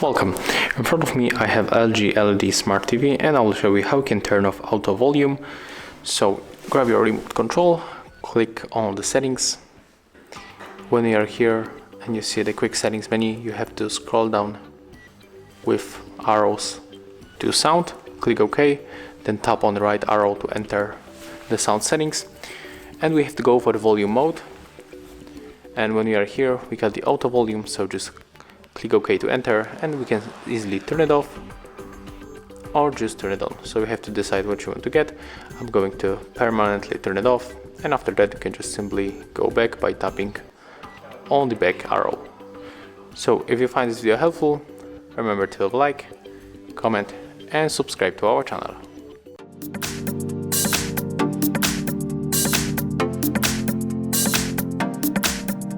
Welcome. In front of me I have LG LED Smart TV, and I will show you how you can turn off auto volume. So grab your remote control, click on the settings. When you are here and you see the quick settings menu, you have to scroll down with arrows to sound, click OK, then tap on the right arrow to enter the sound settings, and we have to go for the volume mode. And when we are here, we got the auto volume, so just click OK to enter, and we can easily turn it off or just turn it on. So you have to decide what you want to get. I'm going to permanently turn it off, and after that you can just simply go back by tapping on the back arrow. So if you find this video helpful, remember to leave a like, comment and subscribe to our channel.